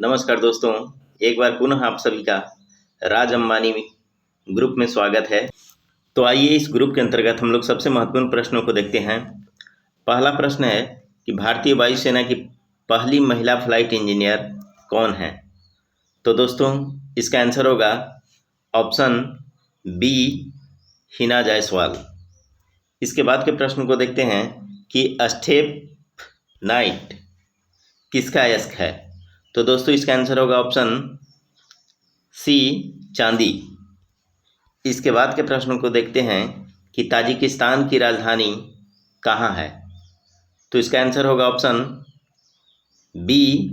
नमस्कार दोस्तों, एक बार पुनः आप सभी का राज अंबानी ग्रुप में स्वागत है। तो आइए इस ग्रुप के अंतर्गत हम लोग सबसे महत्वपूर्ण प्रश्नों को देखते हैं। पहला प्रश्न है कि भारतीय वायुसेना की पहली महिला फ्लाइट इंजीनियर कौन है। तो दोस्तों इसका आंसर होगा ऑप्शन बी, हिना जायसवाल। इसके बाद के प्रश्न को देखते हैं कि स्टेप नाइट किसका यस्क है। तो दोस्तों इसका आंसर होगा ऑप्शन सी, चांदी। इसके बाद के प्रश्न को देखते हैं कि ताजिकिस्तान की राजधानी कहाँ है। तो इसका आंसर होगा ऑप्शन बी,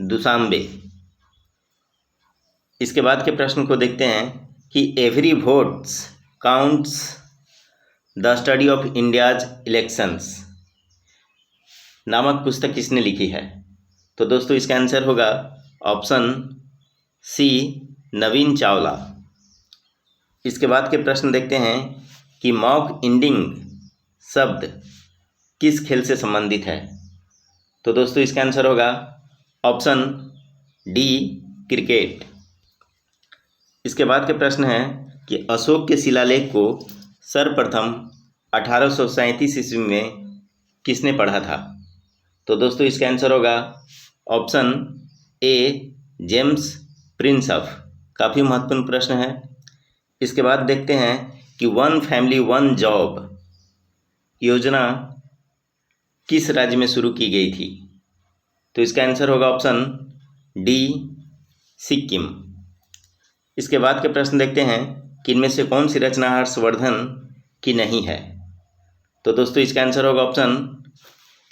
दुशांबे। इसके बाद के प्रश्न को देखते हैं कि every votes counts the study of India's elections नामक पुस्तक किसने लिखी है। तो दोस्तों इसका आंसर होगा ऑप्शन सी, नवीन चावला। इसके बाद के प्रश्न देखते हैं कि मॉक इंडिंग शब्द किस खेल से संबंधित है। तो दोस्तों इसका आंसर होगा ऑप्शन डी, क्रिकेट। इसके बाद के प्रश्न है कि अशोक के शिलालेख को सर्वप्रथम 1837 ईस्वी में किसने पढ़ा था। तो दोस्तों इसका आंसर होगा ऑप्शन ए, जेम्स प्रिंसअप। काफ़ी महत्वपूर्ण प्रश्न है। इसके बाद देखते हैं कि वन फैमिली वन जॉब योजना किस राज्य में शुरू की गई थी। तो इसका आंसर होगा ऑप्शन डी, सिक्किम। इसके बाद के प्रश्न देखते हैं कि इनमें से कौन सी रचना हर्षवर्धन की नहीं है। तो दोस्तों इसका आंसर होगा ऑप्शन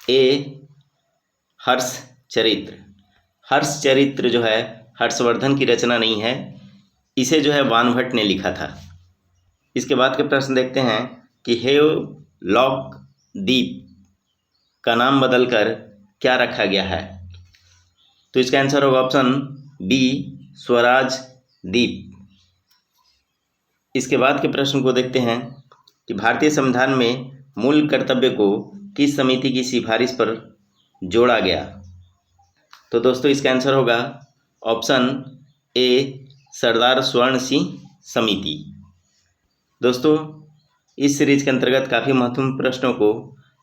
ए, हर्षचरित्र। हर्षचरित्र जो है हर्षवर्धन की रचना नहीं है, इसे जो है बाणभट्ट ने लिखा था। इसके बाद के प्रश्न देखते हैं कि हेवलॉक द्वीप का नाम बदलकर क्या रखा गया है। तो इसका आंसर होगा ऑप्शन बी, स्वराज द्वीप। इसके बाद के प्रश्न को देखते हैं कि भारतीय संविधान में मूल कर्तव्य को किस समिति की सिफारिश पर जोड़ा गया। तो दोस्तों इसका आंसर होगा ऑप्शन ए, सरदार स्वर्ण सिंह समिति। दोस्तों इस सीरीज के अंतर्गत काफ़ी महत्वपूर्ण प्रश्नों को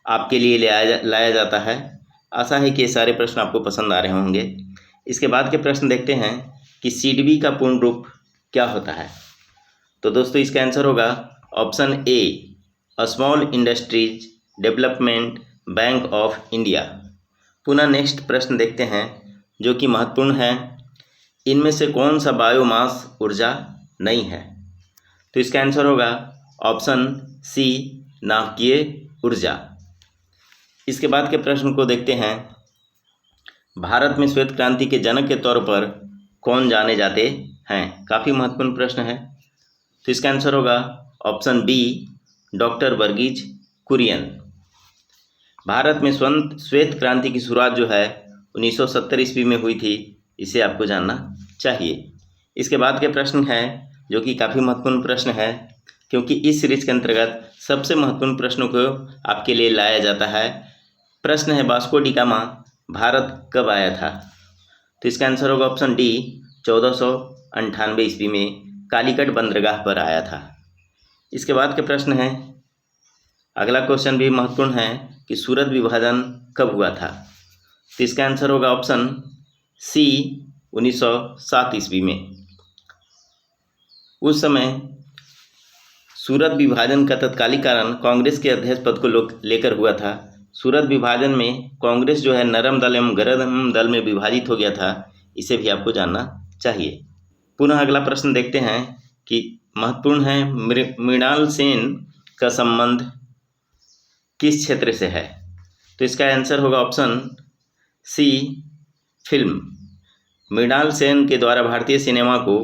आपके लिए लाया जाता है। आशा है कि ये सारे प्रश्न आपको पसंद आ रहे होंगे। इसके बाद के प्रश्न देखते हैं कि सीडबी का पूर्ण रूप क्या होता है। तो दोस्तों इसका आंसर होगा option A, small industries development bank of India. पुनः नेक्स्ट प्रश्न देखते हैं जो कि महत्वपूर्ण है, इनमें से कौन सा बायोमास ऊर्जा नहीं है। तो इसका आंसर होगा ऑप्शन सी, नाभिकीय ऊर्जा। इसके बाद के प्रश्न को देखते हैं, भारत में श्वेत क्रांति के जनक के तौर पर कौन जाने जाते हैं। काफ़ी महत्वपूर्ण प्रश्न है। तो इसका आंसर होगा option B, doctor Verghese Kurien. Bharat में श्वेत क्रांति की शुरुआत जो है 1970 ईस्वी में हुई थी, इसे आपको जानना चाहिए। इसके बाद के प्रश्न है जो कि काफ़ी महत्वपूर्ण प्रश्न है, क्योंकि इस सीरीज के अंतर्गत सबसे महत्वपूर्ण प्रश्नों को आपके लिए लाया जाता है। प्रश्न है, वास्को डी गामा भारत कब आया था। तो इसका आंसर होगा ऑप्शन डी, 1498 ईस्वी में कालीकट बंदरगाह पर आया था। इसके बाद के प्रश्न है, अगला क्वेश्चन भी महत्वपूर्ण है कि सूरत विभाजन कब हुआ था। तो इसका आंसर होगा ऑप्शन सी, 1907 ईस्वी में। उस समय सूरत विभाजन का तत्कालिक कारण कांग्रेस के अध्यक्ष पद को लेकर हुआ था। सूरत विभाजन में कांग्रेस जो है नरम दल एवं गरम दल में विभाजित हो गया था, इसे भी आपको जानना चाहिए। पुनः अगला प्रश्न देखते हैं कि महत्वपूर्ण है, मृणाल सेन का संबंध किस क्षेत्र से है। तो इसका आंसर होगा option C, film. Mrinal Sen के द्वारा भारतीय सिनेमा को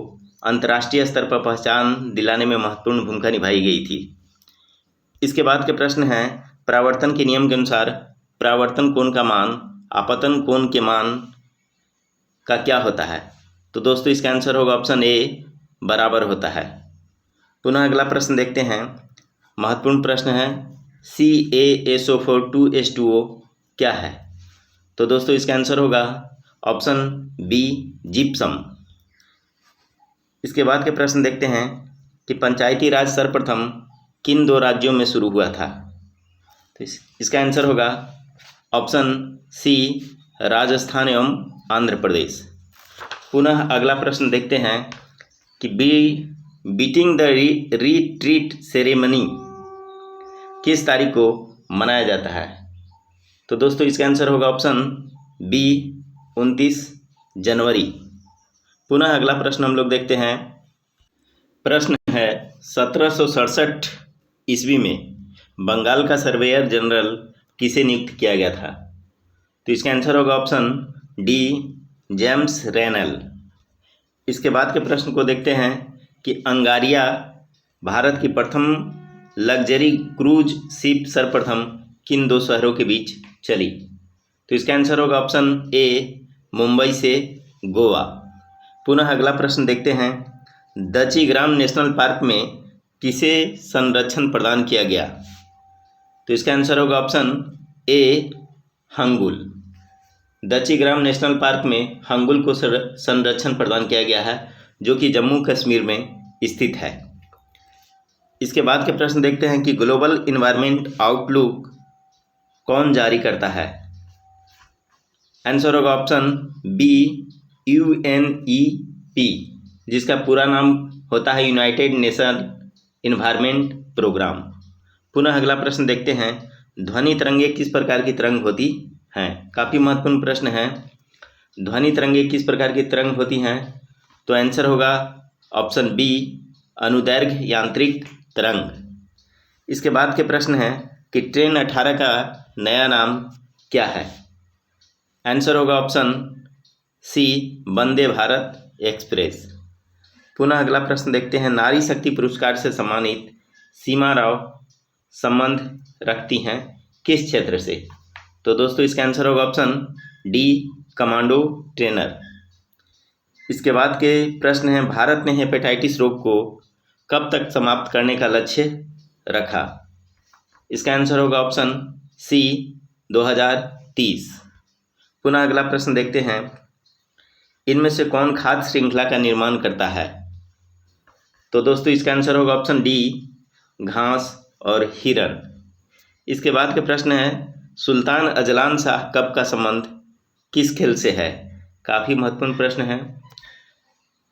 अंतर्राष्ट्रीय स्तर पर पहचान दिलाने में महत्वपूर्ण भूमिका निभाई गई थी। इसके बाद के प्रश्न हैं, परावर्तन के नियम के अनुसार परावर्तन कोण का मान आपतन कोण के मान का क्या होता है। तो दोस्तों इसका आंसर होगा ऑप्शन ए, बराबर होता है। पुनः अगला प्रश्न देखते हैं, महत्वपूर्ण प्रश्न है, CaSO4 2H2O क्या है। तो दोस्तों इसका आंसर होगा ऑप्शन बी जिप्सम। इसके बाद के प्रश्न देखते हैं कि पंचायती राज सर्वप्रथम किन दो राज्यों में शुरू हुआ था। तो इसका आंसर होगा ऑप्शन सी राजस्थान एवं आंध्र प्रदेश। पुनः अगला प्रश्न देखते हैं कि बीटिंग द रिट्रीट सेरेमनी किस तारीख को मनाया जाता है। तो दोस्तों इसका आंसर होगा ऑप्शन बी 29 जनवरी। पुनः अगला प्रश्न हम लोग देखते हैं। प्रश्न है 1767 ईस्वी में बंगाल का सर्वेयर जनरल किसे नियुक्त किया गया था। तो इसका आंसर होगा ऑप्शन डी जेम्स रेनल। इसके बाद के प्रश्न को देखते हैं कि अंगारिया भारत की प्रथम लग्जरी क्रूज शिप सर्वप्रथम किन दो शहरों के बीच चली। तो इसका आंसर होगा ऑप्शन ए मुंबई से गोवा। पुनः अगला प्रश्न देखते हैं। दचिग्राम नेशनल पार्क में किसे संरक्षण प्रदान किया गया। तो इसका आंसर होगा option A Hangul. Dachigam national park में हंगुल को संरक्षण प्रदान किया गया है, जो कि जम्मू कश्मीर में स्थित है। इसके बाद के प्रश्न देखते हैं कि ग्लोबल इन्वायरमेंट आउटलुक कौन जारी करता है। आंसर होगा ऑप्शन बी UNEP, जिसका पूरा नाम होता है यूनाइटेड नेशन इन्वायरमेंट प्रोग्राम। पुनः अगला प्रश्न देखते हैं। ध्वनि तरंगे किस प्रकार की तरंग होती हैं। काफ़ी महत्वपूर्ण प्रश्न है। ध्वनि तरंगे किस प्रकार की तरंग होती हैं। तो आंसर होगा ऑप्शन बी अनुदैर्घ्य यांत्रिक तरंग। इसके बाद के प्रश्न है कि ट्रेन 18 का नया नाम क्या है। आंसर होगा ऑप्शन सी वंदे भारत एक्सप्रेस। पुनः अगला प्रश्न देखते हैं। नारी शक्ति पुरस्कार से सम्मानित सीमा राव संबंध रखती हैं किस क्षेत्र से। तो दोस्तों इसका आंसर होगा ऑप्शन डी कमांडो ट्रेनर। इसके बाद के प्रश्न हैं। भारत ने हेपेटाइटिस रोग को कब तक समाप्त करने का लक्ष्य रखा। इसका आंसर होगा ऑप्शन सी 2030। पुनः अगला प्रश्न देखते हैं। इनमें से कौन खाद्य श्रृंखला का निर्माण करता है। तो दोस्तों इसका आंसर होगा ऑप्शन डी घास और हिरन। इसके बाद के प्रश्न है। सुल्तान अजलान शाह कप का संबंध किस खेल से है। काफ़ी महत्वपूर्ण प्रश्न है।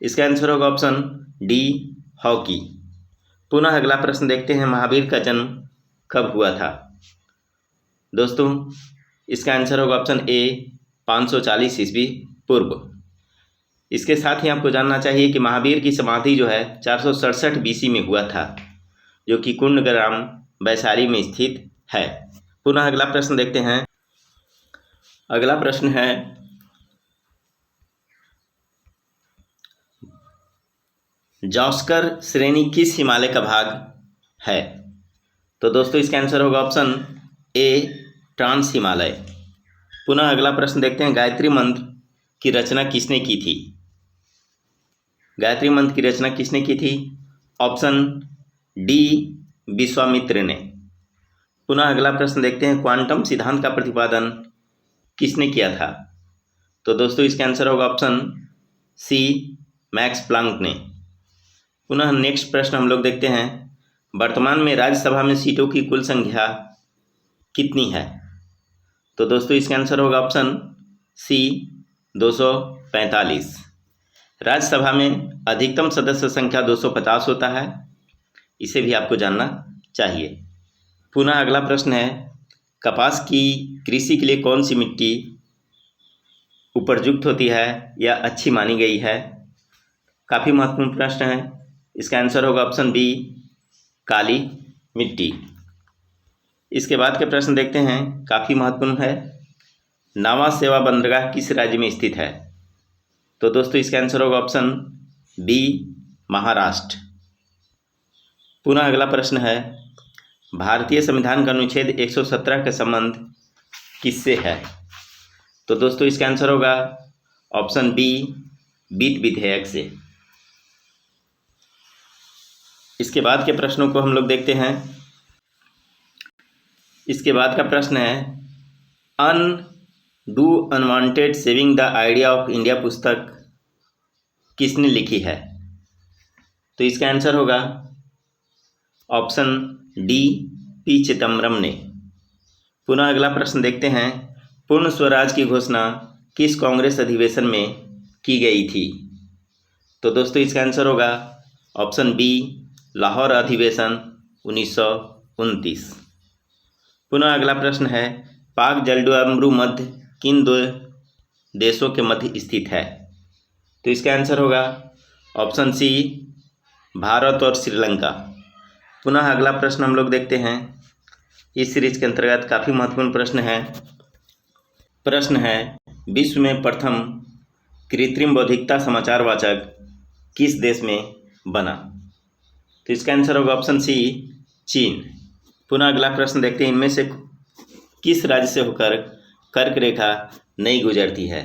इसका आंसर होगा ऑप्शन डी हॉकी। पुनः अगला प्रश्न देखते हैं। महावीर का जन्म कब हुआ था। दोस्तों इसका आंसर होगा ऑप्शन ए 540 ईस्वी पूर्व। इसके साथ ही आपको जानना चाहिए कि महावीर की समाधि जो है 467 BC में हुआ था, जो कि कुंडग्राम वैशाली में स्थित है। पुनः अगला प्रश्न देखते हैं। अगला प्रश्न है। जास्कर श्रेणी किस हिमालय का भाग है। तो दोस्तों इसका आंसर होगा ऑप्शन ए ट्रांस हिमालय। पुनः अगला प्रश्न देखते हैं। गायत्री मंत्र की रचना किसने की थी। गायत्री मंत्र की रचना किसने की थी। ऑप्शन डी विश्वामित्र ने। पुनः अगला प्रश्न देखते हैं। क्वांटम सिद्धांत का प्रतिपादन किसने किया था। तो दोस्तों इसका आंसर होगा ऑप्शन सी मैक्स प्लांक ने। पुनः नेक्स्ट प्रश्न हम लोग देखते हैं। वर्तमान में राज्यसभा में सीटों की कुल संख्या कितनी है। तो दोस्तों इसका आंसर होगा ऑप्शन सी 245। राज्यसभा में अधिकतम सदस्य संख्या 250 होता है, इसे भी आपको जानना चाहिए। पुनः अगला प्रश्न है। कपास की कृषि के लिए कौन सी मिट्टी उपयुक्त होती है या अच्छी मानी गई है। काफ़ी महत्वपूर्ण प्रश्न है। इसका आंसर होगा ऑप्शन बी काली मिट्टी। इसके बाद के प्रश्न देखते हैं। काफ़ी महत्वपूर्ण है। नावा सेवा बंदरगाह किस राज्य में स्थित है। तो दोस्तों इसका आंसर होगा ऑप्शन बी महाराष्ट्र। पुनः अगला प्रश्न है। भारतीय संविधान का अनुच्छेद 117 का संबंध किससे है। तो दोस्तों इसका आंसर होगा ऑप्शन बी वित्त विधेयक से। इसके बाद के प्रश्नों को हम लोग देखते हैं। इसके बाद का प्रश्न है। Do unwanted saving the idea of India पुस्तक किसने लिखी है? तो इसका आंसर होगा ऑप्शन डी, पी चिदम्बरम ने। पुनः अगला प्रश्न देखते हैं, पूर्ण स्वराज की घोषणा किस कांग्रेस अधिवेशन में की गई थी? तो दोस्तों इसका आंसर होगा ऑप्शन बी, लाहौर अधिवेशन 1929। पुनः अगला प्रश्न है, पाक जलडमरू मध्य किन दो देशों के मध्य स्थित है? तो इसका आंसर होगा ऑप्शन सी, भारत और श्रीलंका। पुनः अगला प्रश्न हम लोग देखते हैं, इस सीरीज के अंतर्गत काफ़ी महत्वपूर्ण प्रश्न है विश्व में प्रथम कृत्रिम बौद्धिकता समाचार वाचक किस देश में बना? तो इसका आंसर होगा ऑप्शन सी, चीन। पुनः अगला प्रश्न देखते हैं, इनमें से किस राज्य से होकर कर्क रेखा नहीं गुजरती है?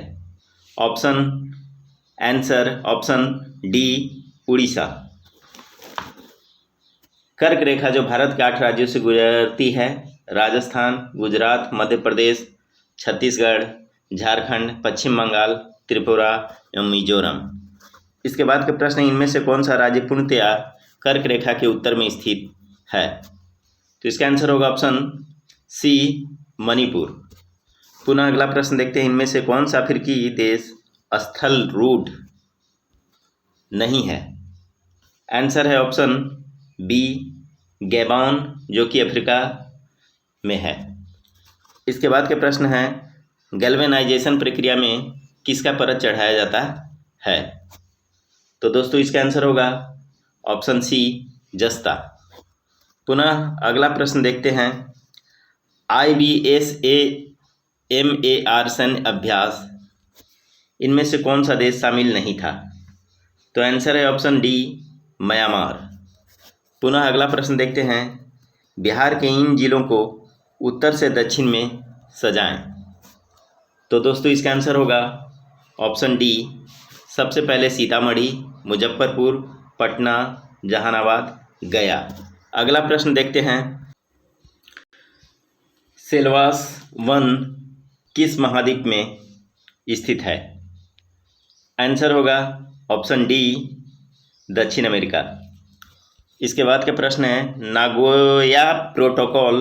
Option D, Orissa. कर्क रेखा जो भारत के 8 राज्यों से गुजरती है, राजस्थान, गुजरात, मध्य प्रदेश, छत्तीसगढ़, झारखंड, पश्चिम बंगाल, त्रिपुरा एवं मिजोरम। इसके बाद के प्रश्न, इनमें से कौन सा राज्य पूर्णतया कर्क रेखा के उत्तर में स्थित है? तो इसका आंसर होगा ऑप्शन सी, मणिपुर। पुनः अगला प्रश्न देखते हैं, इनमें से कौन सा अफ्रीकी देश स्थल रूढ़ नहीं है? आंसर है ऑप्शन बी, गैबॉन, जो कि अफ्रीका में है। इसके बाद के प्रश्न है, गैल्वेनाइजेशन प्रक्रिया में किसका परत चढ़ाया जाता है? तो दोस्तों इसका आंसर होगा ऑप्शन सी, जस्ता। पुनः अगला प्रश्न देखते हैं, IBSAMAR सैन्य अभ्यास इनमें से कौन सा देश शामिल नहीं था? तो आंसर है ऑप्शन डी, म्यांमार। पुनः अगला प्रश्न देखते हैं, बिहार के इन जिलों को उत्तर से दक्षिण में सजाएं। तो दोस्तों इसका आंसर होगा ऑप्शन डी, सबसे पहले सीतामढ़ी, मुजफ्फरपुर, पटना, जहानाबाद, गया। अगला प्रश्न देखते हैं, सेल्वास वन किस महाद्वीप में स्थित है? आंसर होगा ऑप्शन डी, दक्षिण अमेरिका। इसके बाद के प्रश्न है, नागोया प्रोटोकॉल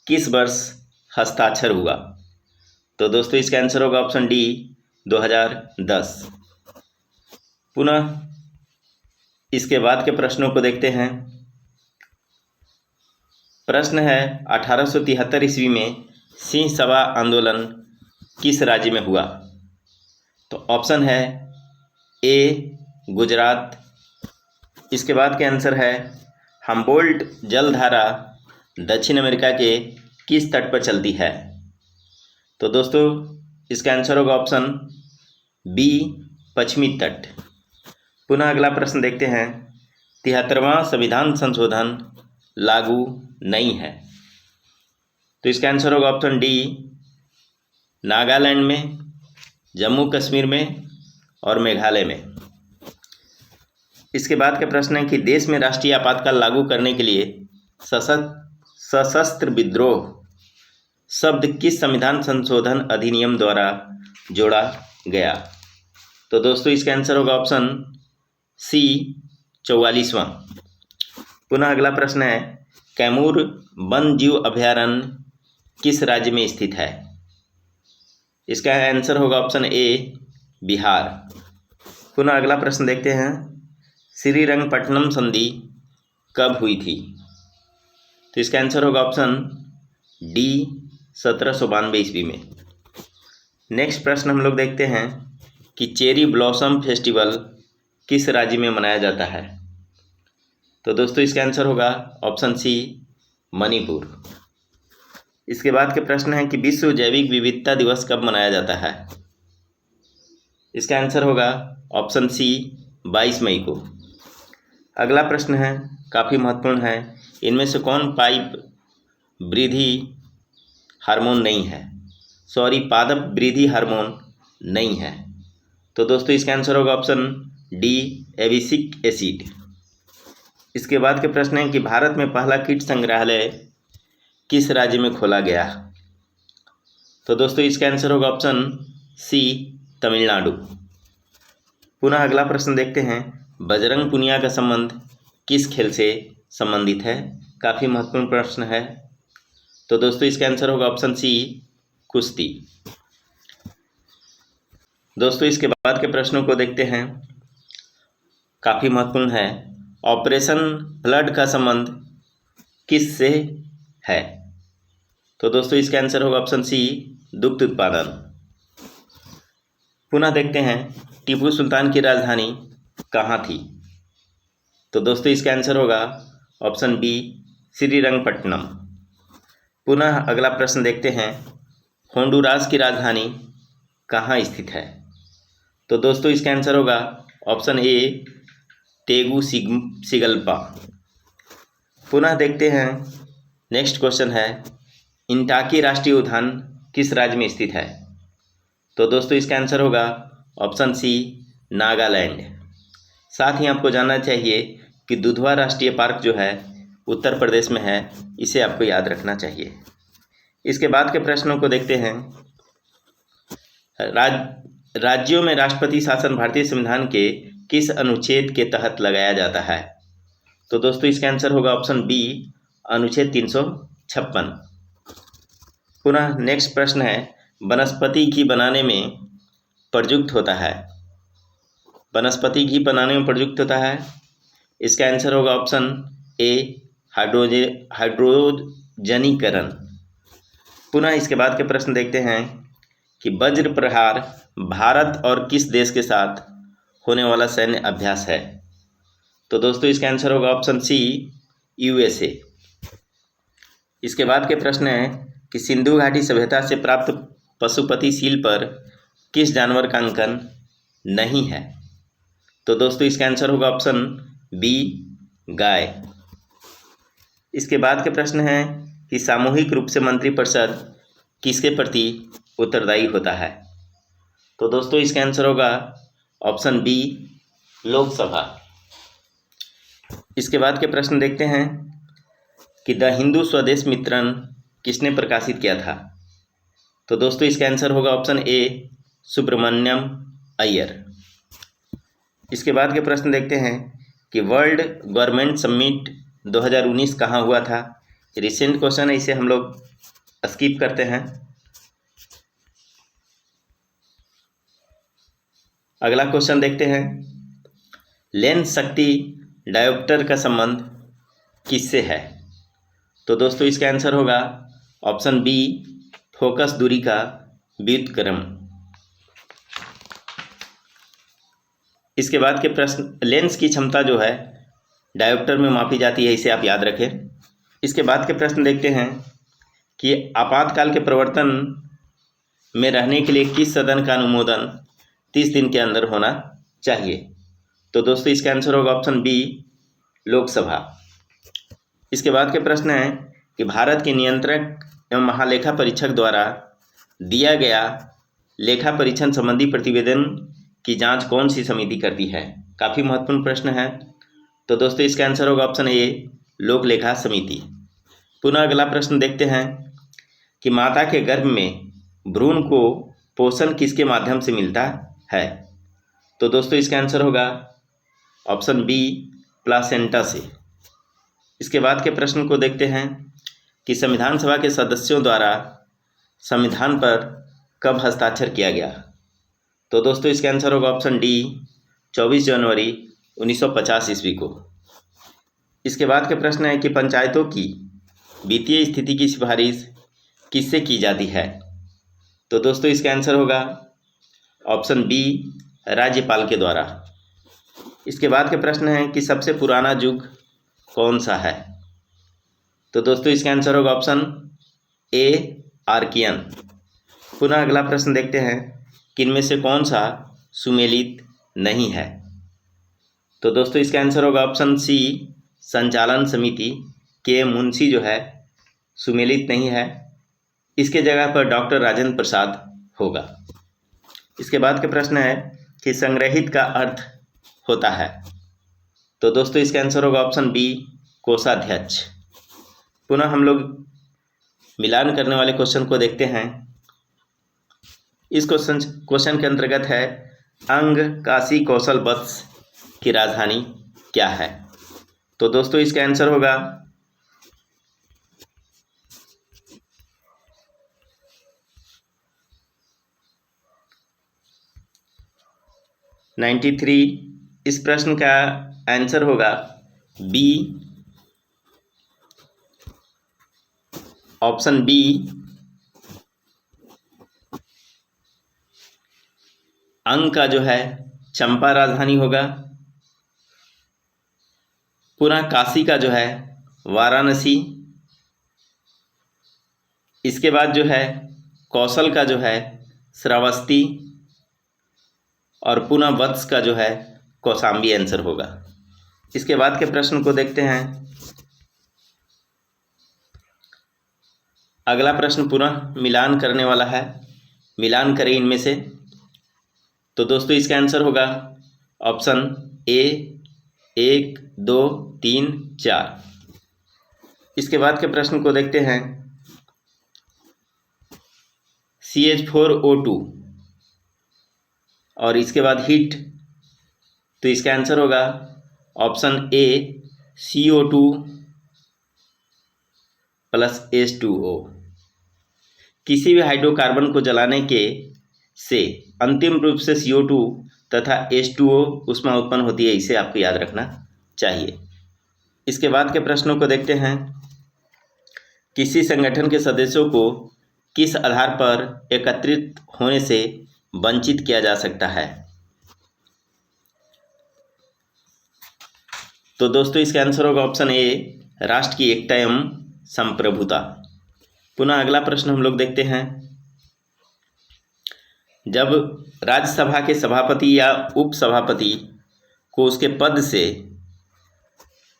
किस वर्ष हस्ताक्षर हुआ? तो दोस्तों इसका आंसर होगा ऑप्शन डी, 2010। पुनः इसके बाद के प्रश्नों को देखते हैं। प्रश्न है, 1873 ईस्वी में सिंह सभा आंदोलन किस राज्य में हुआ? तो ऑप्शन है ए, गुजरात। इसके बाद के आंसर है, हम्बोल्ट जलधारा दक्षिण अमेरिका के किस तट पर चलती है? तो दोस्तों इसका आंसर होगा ऑप्शन बी, पश्चिमी तट। पुनः अगला प्रश्न देखते हैं, 73वां संविधान संशोधन लागू नहीं है। तो इसका आंसर होगा ऑप्शन डी, नागालैंड में, जम्मू कश्मीर में और मेघालय में। इसके बाद के प्रश्न है कि देश में राष्ट्रीय आपातकाल लागू करने के लिए सशस्त्र विद्रोह शब्द किस संविधान संशोधन अधिनियम द्वारा जोड़ा गया? तो दोस्तों इसका आंसर होगा ऑप्शन सी, 44वां। पुनः अगला प्रश्न है, कैमूर वन जीव अभयारण्य किस राज्य में स्थित है? इसका आंसर होगा ऑप्शन ए, बिहार। पुनः अगला प्रश्न देखते हैं, श्रीरंगपट्टनम संधि कब हुई थी? तो इसका आंसर होगा ऑप्शन डी, 1792 ईस्वी में। नेक्स्ट प्रश्न हम लोग देखते हैं कि चेरी ब्लॉसम फेस्टिवल किस राज्य में मनाया जाता है? तो दोस्तों इसका आंसर होगा ऑप्शन सी, मणिपुर। इसके बाद के प्रश्न है कि विश्व जैविक विविधता दिवस कब मनाया जाता है? इसका आंसर होगा ऑप्शन सी, 22 मई को। अगला प्रश्न है, काफ़ी महत्वपूर्ण है, इनमें से कौन पादप वृद्धि हार्मोन नहीं है? तो दोस्तों इसका आंसर होगा ऑप्शन डी, एबिसिक एसिड। इसके बाद के प्रश्न है कि भारत में पहला कीट संग्रहालय किस राज्य में खोला गया? तो दोस्तों इसका आंसर होगा ऑप्शन सी, तमिलनाडु। पुनः अगला प्रश्न देखते हैं, बजरंग पुनिया का संबंध किस खेल से संबंधित है? काफ़ी महत्वपूर्ण प्रश्न है। तो दोस्तों इसका आंसर होगा ऑप्शन सी, कुश्ती। दोस्तों इसके बाद के प्रश्नों को देखते हैं, काफ़ी महत्वपूर्ण है। ऑपरेशन फ्लड का संबंध किस से है? तो दोस्तों इसका आंसर होगा ऑप्शन सी, दुग्ध उत्पादन। पुनः देखते हैं, टीपू सुल्तान की राजधानी कहाँ थी? तो दोस्तों इसका आंसर होगा ऑप्शन बी, श्रीरंगपट्टनम। पुनः अगला प्रश्न देखते हैं, होंडुरास की राजधानी कहाँ स्थित है? तो दोस्तों इसका आंसर होगा ऑप्शन ए, तेगुसिगल्पा। पुनः देखते हैं, नेक्स्ट क्वेश्चन है, इंटाकी राष्ट्रीय उद्यान किस राज्य में स्थित है? तो दोस्तों इसका आंसर होगा ऑप्शन सी, नागालैंड। साथ ही आपको जानना चाहिए कि दुधवा राष्ट्रीय पार्क जो है उत्तर प्रदेश में है, इसे आपको याद रखना चाहिए। इसके बाद के प्रश्नों को देखते हैं, राज्यों में राष्ट्रपति शासन भारतीय संविधान के किस अनुच्छेद के तहत लगाया जाता है? तो दोस्तों इसका आंसर होगा ऑप्शन बी, अनुच्छेद 356। पुनः नेक्स्ट प्रश्न है, वनस्पति घी बनाने में प्रयुक्त होता है। वनस्पति घी बनाने में प्रयुक्त होता है, इसका आंसर होगा ऑप्शन ए, हाइड्रोजनीकरण। पुनः इसके बाद के प्रश्न देखते हैं कि वज्र प्रहार भारत और किस देश के साथ होने वाला सैन्य अभ्यास है? तो दोस्तों इसका आंसर होगा ऑप्शन सी, USA। इसके बाद के प्रश्न है कि सिंधु घाटी सभ्यता से प्राप्त पशुपति सील पर किस जानवर का अंकन नहीं है? तो दोस्तों इसका आंसर होगा ऑप्शन बी, गाय। इसके बाद के प्रश्न है कि सामूहिक रूप से मंत्रिपरिषद किसके प्रति उत्तरदायी होता है? तो दोस्तों इसका आंसर होगा ऑप्शन बी, लोकसभा। इसके बाद के प्रश्न देखते हैं कि द हिंदू स्वदेश मित्रन किसने प्रकाशित किया था? तो दोस्तों इसका आंसर होगा ऑप्शन ए, सुब्रमण्यम अय्यर। इसके बाद के प्रश्न देखते हैं कि वर्ल्ड गवर्नमेंट समिट 2019 कहाँ हुआ था? रिसेंट क्वेश्चन है, इसे हम लोग स्किप करते हैं। अगला क्वेश्चन देखते हैं, लेंस शक्ति डायोप्टर का संबंध किससे है? तो दोस्तों इसका आंसर होगा ऑप्शन बी, फोकस दूरी का व्युत्क्रम। इसके बाद के प्रश्न, लेंस की क्षमता जो है डायोप्टर में मापी जाती है, इसे आप याद रखें। इसके बाद के प्रश्न देखते हैं कि आपातकाल के प्रवर्तन में रहने के लिए किस सदन का अनुमोदन 30 दिन के अंदर होना चाहिए? तो दोस्तों इसका आंसर होगा ऑप्शन बी, लोकसभा। इसके बाद के प्रश्न है कि भारत के नियंत्रक एवं महालेखा परीक्षक द्वारा दिया गया लेखा परीक्षण संबंधी प्रतिवेदन की जांच कौन सी समिति करती है? काफ़ी महत्वपूर्ण प्रश्न है। तो दोस्तों इसका आंसर होगा ऑप्शन ए, लोक लेखा समिति। पुनः अगला प्रश्न देखते हैं कि माता के गर्भ में भ्रूण को पोषण किसके माध्यम से मिलता है? तो दोस्तों इसका आंसर होगा ऑप्शन बी, प्लासेंटा से। इसके बाद के प्रश्न को देखते हैं कि संविधान सभा के सदस्यों द्वारा संविधान पर कब हस्ताक्षर किया गया? तो दोस्तों इसका आंसर होगा ऑप्शन डी, 24 जनवरी 1950 ईस्वी को। इसके बाद के प्रश्न है कि पंचायतों की वित्तीय स्थिति की सिफारिश किससे की जाती है? तो दोस्तों इसका आंसर होगा ऑप्शन बी, राज्यपाल के द्वारा। इसके बाद के प्रश्न है कि सबसे पुराना युग कौन सा है? तो दोस्तों इसका आंसर होगा ऑप्शन ए, आर्कियन। पुनः अगला प्रश्न देखते हैं कि इनमें से कौन सा सुमेलित नहीं है? तो दोस्तों इसका आंसर होगा ऑप्शन सी, संचालन समिति के मुंशी जो है सुमेलित नहीं है, इसके जगह पर डॉक्टर राजेंद्र प्रसाद होगा। इसके बाद के प्रश्न है कि संग्रहित का अर्थ होता है? तो दोस्तों इसका आंसर होगा ऑप्शन बी, कोषाध्यक्ष। पुनः हम लोग मिलान करने वाले क्वेश्चन को देखते हैं इस क्वेश्चन के अंतर्गत है अंग काशी कौशल वत्स की राजधानी क्या है। तो दोस्तों इसका आंसर होगा 93। इस प्रश्न का आंसर होगा बी, ऑप्शन बी, अंग का जो है चंपा राजधानी होगा, पुनः काशी का जो है वाराणसी, इसके बाद जो है कौशल का जो है श्रावस्ती और पुनः वत्स का जो है कौशाम्बी आंसर होगा। इसके बाद के प्रश्न को देखते हैं। अगला प्रश्न पुनः मिलान करने वाला है, मिलान करें इनमें से। तो दोस्तों इसका आंसर होगा ऑप्शन ए 1, 2, 3, 4। इसके बाद के प्रश्न को देखते हैं। CH4O2 और इसके बाद हीट, तो इसका आंसर होगा ऑप्शन ए CO2 प्लस H2O। किसी भी हाइड्रोकार्बन को जलाने के से अंतिम रूप से CO2 तथा H2O उसमें उत्पन्न होती है, इसे आपको याद रखना चाहिए। इसके बाद के प्रश्नों को देखते हैं। किसी संगठन के सदस्यों को किस आधार पर एकत्रित होने से वंचित किया जा सकता है। तो दोस्तों इसका आंसर होगा ऑप्शन ए राष्ट्र की एकता एवं संप्रभुता। पुनः अगला प्रश्न हम लोग देखते हैं। जब राज्यसभा के सभापति या उपसभापति को उसके पद से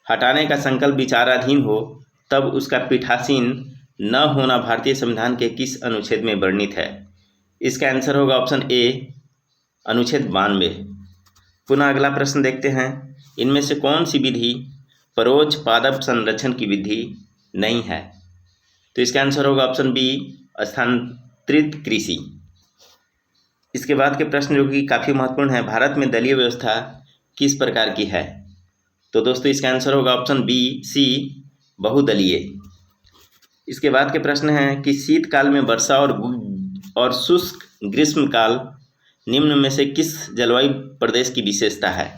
हटाने का संकल्प विचाराधीन हो तब उसका पीठासीन न होना भारतीय संविधान के किस अनुच्छेद में वर्णित है। इसका आंसर होगा ऑप्शन ए अनुच्छेद 92। पुनः अगला प्रश्न देखते हैं। इनमें से कौन सी विधि परोक्ष पादप संरक्षण की विधि नहीं है। तो इसका आंसर होगा ऑप्शन बी स्थानांतरित कृषि। इसके बाद के प्रश्न जो कि काफ़ी महत्वपूर्ण है, भारत में दलीय व्यवस्था किस प्रकार की है। तो दोस्तों इसका आंसर होगा ऑप्शन बी सी बहुदलीय। इसके बाद के प्रश्न हैं कि शीतकाल में वर्षा और शुष्क ग्रीष्मकाल निम्न में से किस जलवायु प्रदेश की विशेषता है।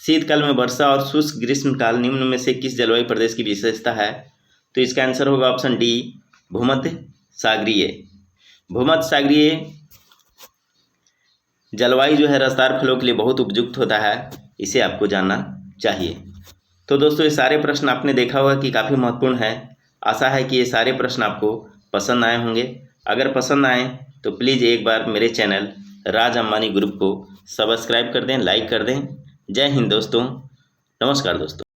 शीतकाल में वर्षा और शुष्क ग्रीष्मकाल निम्न में से किस जलवायु प्रदेश की विशेषता है। तो इसका आंसर होगा ऑप्शन डी भूमध्य सागरीय। भूमध्य सागरीय जलवायु जो है रसदार फलों के लिए बहुत उपयुक्त होता है, इसे आपको जानना चाहिए। तो दोस्तों ये सारे प्रश्न आपने देखा होगा कि काफ़ी महत्वपूर्ण है। आशा है कि ये सारे प्रश्न आपको पसंद आए होंगे। अगर पसंद आए तो प्लीज़ एक बार मेरे चैनल राज अंबानी ग्रुप को सब्सक्राइब कर दें, लाइक कर दें। जय हिंद दोस्तों, नमस्कार दोस्तों।